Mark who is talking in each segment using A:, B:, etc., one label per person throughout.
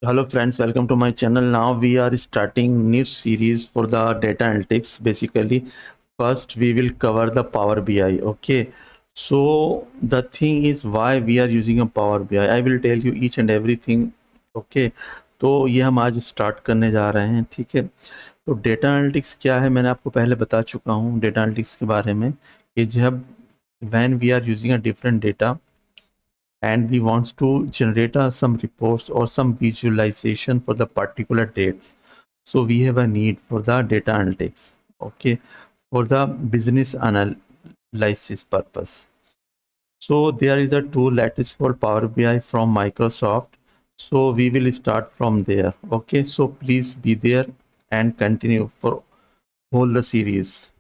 A: Hello friends, welcome to my channel. Now we are starting new series for the data analytics. Basically, first we will cover the Power BI. Okay, so the thing is why we are using a Power BI. I will tell you each and everything. Okay, तो ये हम आज start करने जा रहे हैं. ठीक है, तो डेटा एनालिटिक्स क्या है मैंने आपको पहले बता चुका हूँ डेटा एनालिटिक्स के बारे में कि जब when we are using a different data and we want to generate some reports or some visualization for the particular dates, so we have a need for the data analytics. Okay, for the business analysis purpose. So there is a tool that is called Power BI from Microsoft. So we will start from there. Okay, so please be there and continue for whole the series.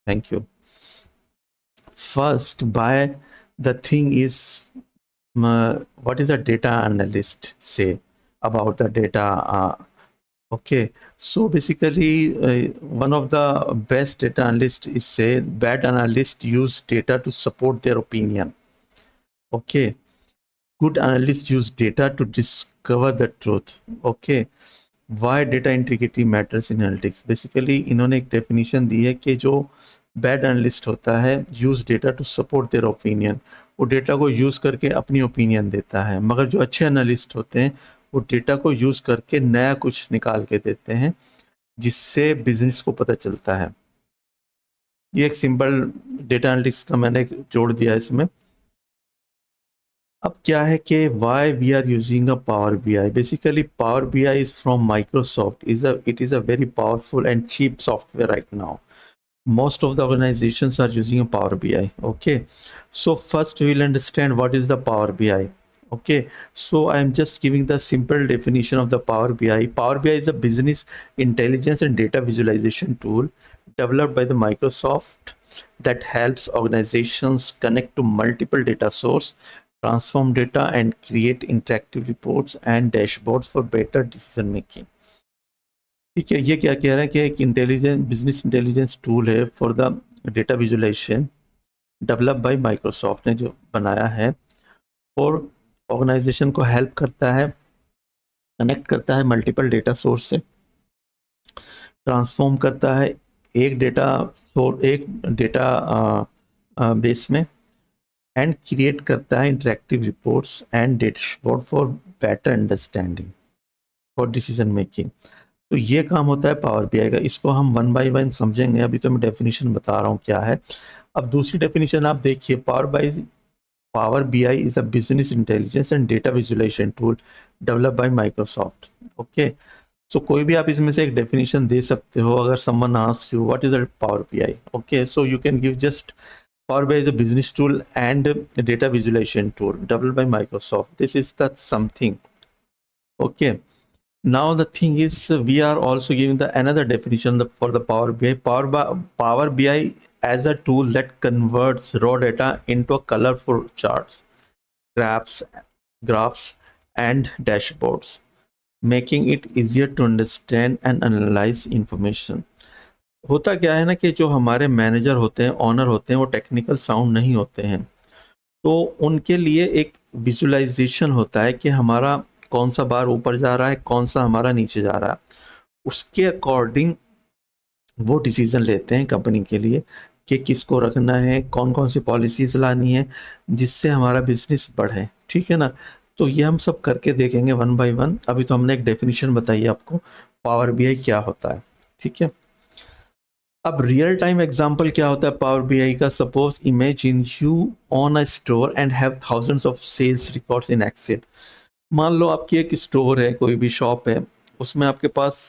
A: Thank you. First, by the thing is, what is a data analyst say about the data? Okay, so basically, one of the best data analysts is say bad analysts use data to support their opinion. Okay, good analysts use data to discover the truth. Okay, why data integrity matters in analytics? Basically, इन्होंने एक definition दी है कि जो bad analyst होता है use data to support their opinion, वो data को use करके अपनी ओपिनियन देता है, मगर जो अच्छे एनालिस्ट होते हैं वो डेटा को यूज करके नया कुछ निकाल के देते हैं जिससे बिजनेस को पता चलता है. ये एक सिंपल डेटा एनालिटिक्स का मैंने जोड़ दिया इसमें. अब क्या है कि why we are using a power B I. Basically power B I is from Microsoft. It is a very powerful and cheap software right now. Most of the organizations are using a Power BI. Okay, so first we will understand what is the Power BI. Okay, so I am just giving the simple definition of the Power BI. Power BI is a business intelligence and data visualization tool developed by the Microsoft that helps organizations connect to multiple data sources, transform data, and create interactive reports and dashboards for better decision making. ठीक है, ये क्या कह रहा है कि एक business intelligence tool है for the data visualization develop by Microsoft ने जो बनाया है और ऑर्गेनाइजेशन को हेल्प करता है, कनेक्ट करता है मल्टीपल डेटा सोर्स से, ट्रांसफॉर्म करता है एक डेटा बेस में, एंड क्रिएट करता है interactive reports and dashboard for better understanding for decision making. तो ये काम होता है पावर बीआई का. इसको हम वन बाय वन समझेंगे. अभी तो मैं डेफिनेशन बता रहा हूँ क्या है. अब दूसरी डेफिनेशन आप देखिए. Power BI is a business intelligence and data visualization tool develop by Microsoft. Okay, so कोई भी आप इसमें से एक डेफिनेशन दे सकते हो. अगर someone ask you what is a power BI, okay, so you can give just Power BI is a business tool and a data visualization tool developed by Microsoft. This is that something. Okay. Now the thing is, we are also giving the another definition for the Power BI. Power BI as a tool that converts raw data into colorful charts, graphs, and dashboards, making it easier to understand and analyze information. होता क्या है ना कि जो हमारे manager होते हैं, honour होते हैं, वो टेक्निकल साउंड नहीं होते हैं, तो उनके लिए एक विजुअलाइजेशन होता है कि हमारा कौन सा बार ऊपर जा रहा है, कौन सा हमारा नीचे जा रहा है. उसके अकॉर्डिंग वो डिसीजन लेते हैं कंपनी के लिए कि किसको रखना है, कौन कौन सी पॉलिसीज लानी है जिससे हमारा बिजनेस बढ़े. ठीक है ना. तो ये हम सब करके देखेंगे वन बाय वन. अभी तो हमने एक डेफिनेशन बताई आपको पावर बीआई क्या होता है. ठीक है. अब रियल टाइम एग्जांपल क्या होता है पावर बीआई का. Suppose imagine you own a store and have thousands of sales records in Excel. मान लो आपकी एक स्टोर है, कोई भी शॉप है, उसमें आपके पास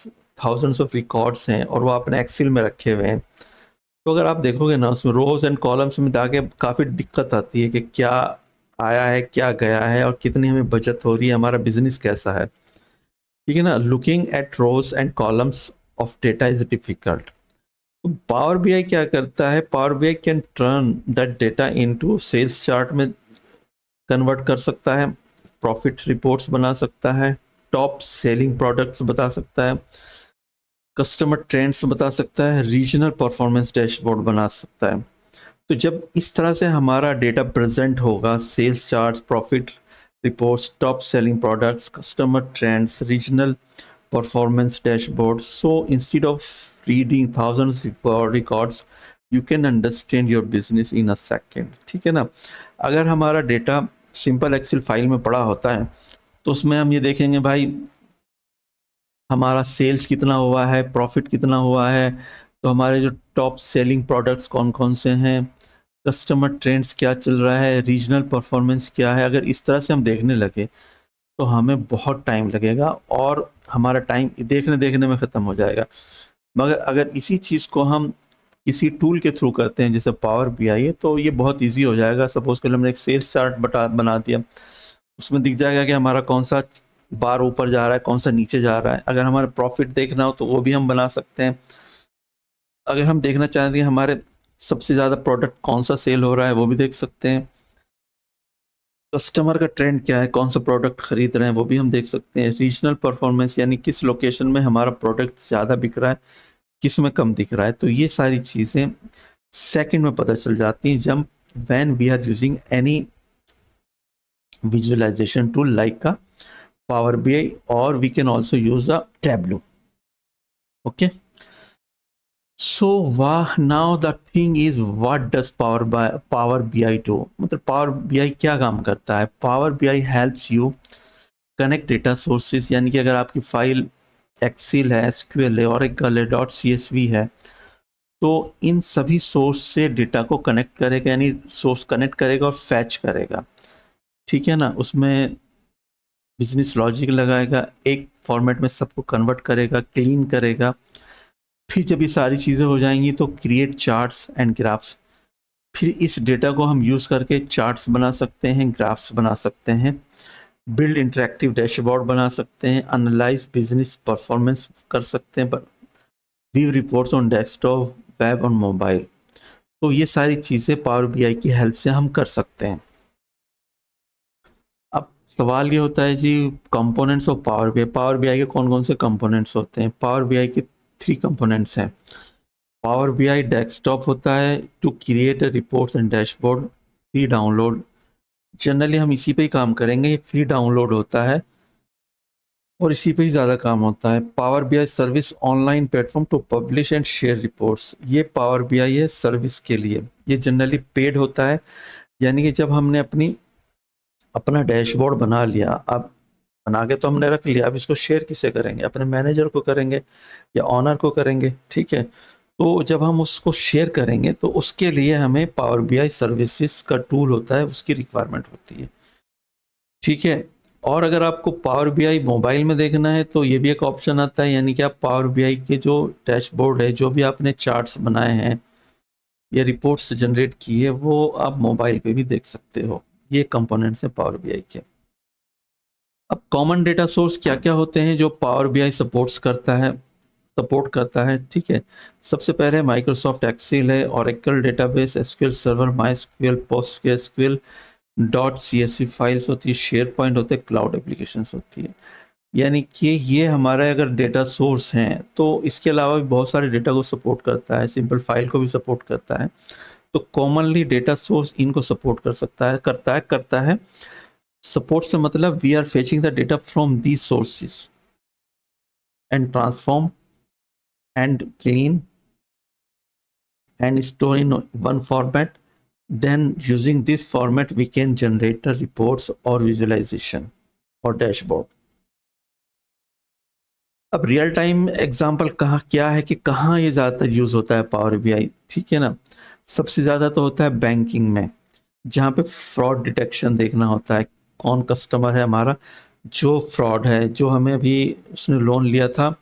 A: थाउजेंड्स ऑफ रिकॉर्ड्स हैं और वो आपने एक्सेल में रखे हुए हैं. तो अगर आप देखोगे ना उसमें रोज एंड कॉलम्स में जाके काफ़ी दिक्कत आती है कि क्या आया है, क्या गया है, और कितनी हमें बचत हो रही है, हमारा बिजनेस कैसा है. ठीक है ना. Looking at rows and columns of data is difficult. Power BI क्या करता है. Power BI can turn that data into sales chart में कन्वर्ट कर सकता है, प्रॉफिट रिपोर्ट्स बना सकता है, टॉप सेलिंग प्रोडक्ट्स बता सकता है, कस्टमर ट्रेंड्स बता सकता है, रीजनल परफॉर्मेंस डैशबोर्ड बना सकता है. तो जब इस तरह से हमारा डेटा प्रेजेंट होगा, sales chart, profit reports, top selling products, customer trends, regional performance dashboard. So instead of reading thousands of records, you can understand your business in a second. ठीक है ना? अगर हमारा डेटा सिंपल एक्सेल फाइल में पड़ा होता है तो उसमें हम ये देखेंगे भाई हमारा सेल्स कितना हुआ है, प्रॉफिट कितना हुआ है, तो हमारे जो टॉप सेलिंग प्रोडक्ट्स कौन कौन से हैं, कस्टमर ट्रेंड्स क्या चल रहा है, रीजनल परफॉर्मेंस क्या है। अगर इस तरह से हम देखने लगे तो हमें बहुत टाइम लगेगा और हमारा टाइम देखने देखने में ख़त्म हो जाएगा। मगर अगर इसी चीज़ को हम किसी टूल के थ्रू करते हैं जैसे पावर बीआई है तो ये बहुत इजी हो जाएगा। सपोज कर हमने एक सेल्स चार्ट बना दिया, उसमें दिख जाएगा कि हमारा कौन सा बार ऊपर जा रहा है, कौन सा नीचे जा रहा है। अगर हमारा प्रॉफिट देखना हो तो वो भी हम बना सकते हैं। अगर हम देखना चाहते हैं हमारे सबसे ज़्यादा प्रोडक्ट कौन सा सेल हो रहा है वो भी देख सकते हैं। कस्टमर का ट्रेंड क्या है, कौन सा प्रोडक्ट खरीद रहे हैं वो भी हम देख सकते हैं। रीजनल परफॉर्मेंस यानी किस लोकेशन में हमारा प्रोडक्ट ज़्यादा बिक रहा है, किस में कम दिख रहा है। तो ये सारी चीज़ें सेकंड में पता चल जाती हैं जब when we are using any visualization tool like का Power BI, or we can also use a Tableau. Okay, so now the thing is what does Power BI do? मतलब Power BI क्या काम करता है? Power BI helps you connect data sources, यानी कि अगर आपकी फाइल एक्सेल है, SQL है, Oracle है, .csv है, तो इन सभी सोर्स से डेटा को कनेक्ट करेगा, यानी सोर्स कनेक्ट करेगा और फैच करेगा। ठीक है ना? उसमें बिजनेस लॉजिक लगाएगा, एक फॉर्मेट में सबको कन्वर्ट करेगा, क्लीन करेगा। फिर जब ये सारी चीज़ें हो जाएंगी तो क्रिएट चार्ट्स एंड ग्राफ्स। फिर इस डेटा को हम यूज़ करके चार्ट्स बना सकते हैं, ग्राफ्स बना सकते हैं, बिल्ड इंटरेक्टिव डैशबोर्ड बना सकते हैं, एनालाइज बिजनेस परफॉर्मेंस कर सकते हैं, view reports on desktop, web और मोबाइल। तो ये सारी चीज़ें पावर बीआई की हेल्प से हम कर सकते हैं। अब सवाल ये होता है जी कंपोनेंट्स ऑफ पावर बीआई के कौन कौन से कंपोनेंट्स होते हैं? पावर बीआई के 3 कंपोनेंट्स हैं। पावर बीआई डेस्कटॉप होता है to create reports and dashboard, free download. Generally हम इसी पे ही काम करेंगे, ये फ्री डाउनलोड होता है और इसी पे ही ज़्यादा काम होता है। Power BI service online platform to publish and share reports, ये पावर बीआई है सर्विस के लिए। ये जनरली पेड होता है, यानी कि जब हमने अपना डैशबोर्ड बना लिया, अब बना के तो हमने रख लिया, अब इसको शेयर किसे करेंगे? अपने मैनेजर को करेंगे या ऑनर को करेंगे। ठीक है, तो जब हम उसको शेयर करेंगे तो उसके लिए हमें पावर बीआई सर्विसेज का टूल होता है, उसकी रिक्वायरमेंट होती है। ठीक है, और अगर आपको पावर बीआई मोबाइल में देखना है तो ये भी एक ऑप्शन आता है, यानी कि आप पावर बीआई के जो डैशबोर्ड है, जो भी आपने चार्ट्स बनाए हैं या रिपोर्ट्स जनरेट की है, वो आप मोबाइल पे भी देख सकते हो। ये कंपोनेंट्स हैं पावर बीआई के। अब कॉमन डेटा सोर्स क्या क्या होते हैं जो पावर बीआई सपोर्ट करता है? ठीक है, सबसे पहले माइक्रोसॉफ्ट एक्सेल है, Oracle database, SQL server, MySQL, PostgreSQL, .csv files होती है, शेयर पॉइंट होते हैं, क्लाउड एप्लीकेशंस होती है। यानी कि ये हमारे अगर डेटा सोर्स हैं तो इसके अलावा भी बहुत सारे डेटा को सपोर्ट करता है, सिंपल फाइल को भी सपोर्ट करता है। तो कॉमनली डेटा सोर्स इनको सपोर्ट करता है। सपोर्ट से मतलब we are fetching the data from these sources and transform and clean and store in one format. Then using this format we can generate the reports or visualization or dashboard. अब real time example क्या है कि कहाँ ये ज़्यादातर use होता है Power BI? ठीक है ना, सबसे ज़्यादा तो होता है बैंकिंग में, जहाँ पे फ्रॉड डिटेक्शन देखना होता है, कौन कस्टमर है हमारा जो फ्रॉड है, जो हमें अभी उसने लोन लिया था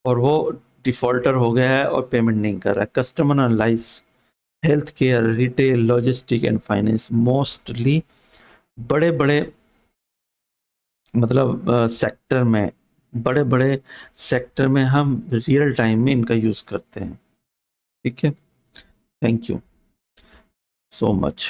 A: और वो डिफॉल्टर हो गया है और पेमेंट नहीं कर रहा है। Customer analyse, health care, retail, logistic and finance, mostly बड़े बड़े मतलब बड़े बड़े सेक्टर में हम रियल टाइम में इनका यूज़ करते हैं। ठीक है, थैंक यू सो मच।